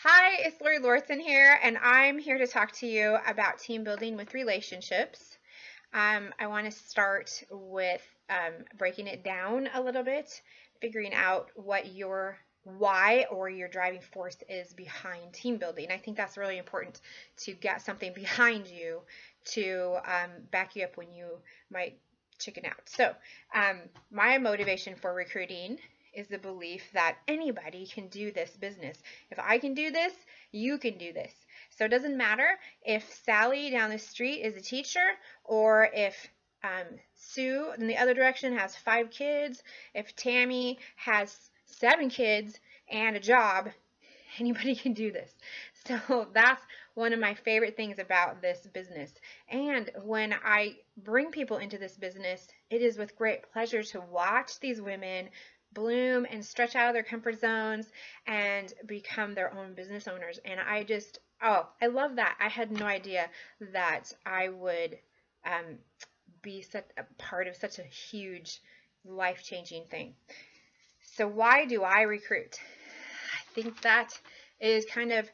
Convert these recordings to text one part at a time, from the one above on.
Hi, it's Lori Lorson here, and I'm here to talk to you about team building with relationships. I want to start with breaking it down a little bit, figuring out what your why or your driving force is behind team building. I think that's really important to get something behind you to back you up when you might chicken out. So, my motivation for recruiting is the belief that anybody can do this business. If I can do this, you can do this. So it doesn't matter if Sally down the street is a teacher or if Sue in the other direction has 5 kids, if Tammy has 7 kids and a job, anybody can do this. So that's one of my favorite things about this business. And when I bring people into this business, it is with great pleasure to watch these women bloom and stretch out of their comfort zones and become their own business owners. And I love that. I had no idea that I would be such a part of such a huge life-changing thing. So why do I recruit? I think that is kind of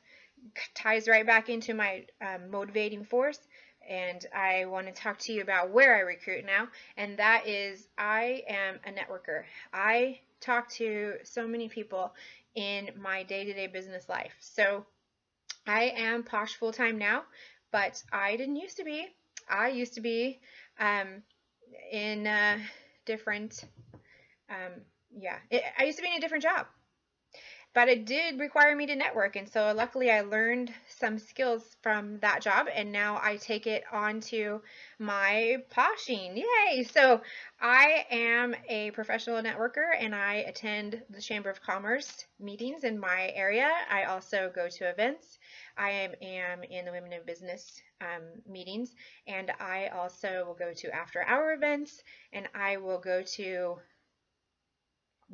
ties right back into my motivating force. And I want to talk to you about where I recruit now. And that is, I am a networker. I talk to so many people in my day-to-day business life. So I am posh full-time now, but I didn't used to be. I used to be in a different, I used to be in a different job. But it did require me to network, and so luckily I learned some skills from that job, and now I take it on to my poshing. Yay! So I am a professional networker, and I attend the Chamber of Commerce meetings in my area. I also go to events. I am in the Women in Business meetings, and I also will go to after-hour events, and I will go to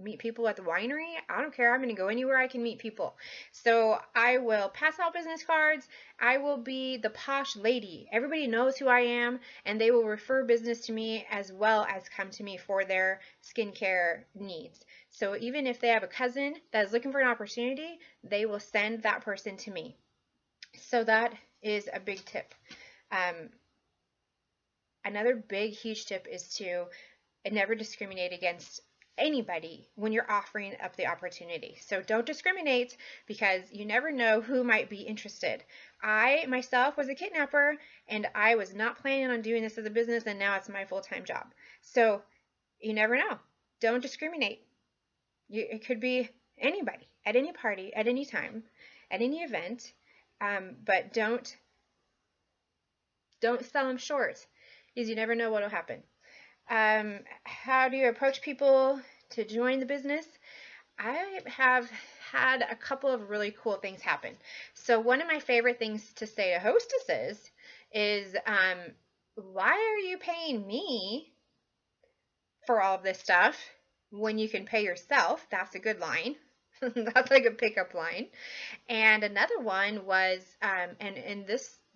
meet people at the winery. I don't care. I'm going to go anywhere I can meet people. So I will pass out business cards. I will be the posh lady. Everybody knows who I am, and they will refer business to me as well as come to me for their skincare needs. So even if they have a cousin that is looking for an opportunity, they will send that person to me. So that is a big tip. Another big, huge tip is to never discriminate against anybody when you're offering up the opportunity. So don't discriminate because you never know who might be interested. I myself was a kidnapper and I was not planning on doing this as a business, and now it's my full-time job. So you never know. Don't discriminate. It could be anybody at any party, at any time, at any event, but don't sell them short because you never know what will happen. How do you approach people to join the business? I have had a couple of really cool things happen. So one of my favorite things to say to hostesses is, why are you paying me for all of this stuff when you can pay yourself? That's a good line. That's like a pickup line. And another one was, and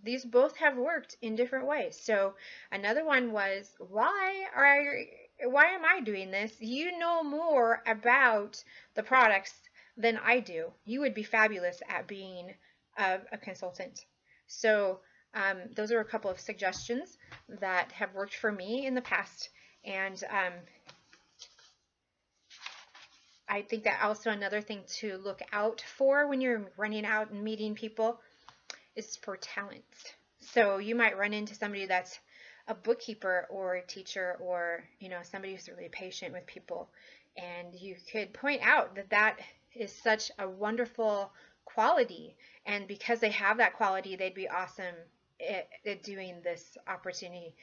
these both have worked in different ways. So another one was, why am I doing this? You know more about the products than I do. You would be fabulous at being a consultant. So those are a couple of suggestions that have worked for me in the past. And I think that also another thing to look out for when you're running out and meeting people is for talents. So you might run into somebody that's a bookkeeper or a teacher, or somebody who's really patient with people, and you could point out that that is such a wonderful quality, and because they have that quality, they'd be awesome at doing this opportunity.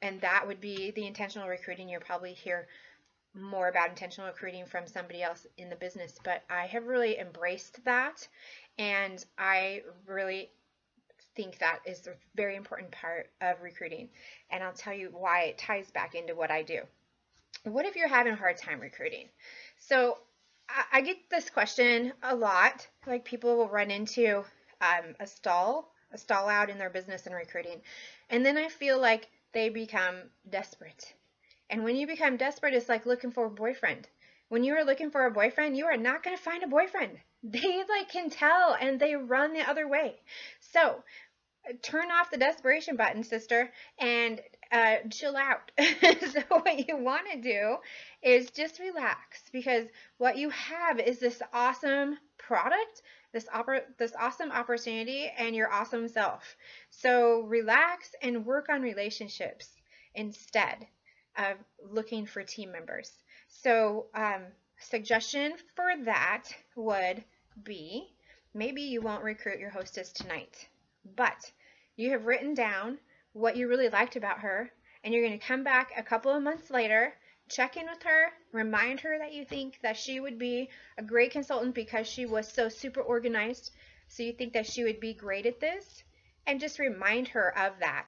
And that would be the intentional recruiting. You'll probably hear more about intentional recruiting from somebody else in the business, but I have really embraced that, and I really think that is a very important part of recruiting. And I'll tell you why it ties back into what I do. What if you're having a hard time recruiting? So I get this question a lot. Like, people will run into a stall out in their business and recruiting, and then I feel like they become desperate. And when you become desperate, it's like looking for a boyfriend. When you are looking for a boyfriend, you are not going to find a boyfriend. They like can tell and they run the other way. So turn off the desperation button, sister, and chill out. So what you want to do is just relax, because what you have is this awesome product, this awesome opportunity, and your awesome self. So relax and work on relationships instead of looking for team members. So suggestion for that would be, maybe you won't recruit your hostess tonight, but you have written down what you really liked about her, and you're going to come back a couple of months later, check in with her, remind her that you think that she would be a great consultant because she was so super organized. So you think that she would be great at this, and just remind her of that.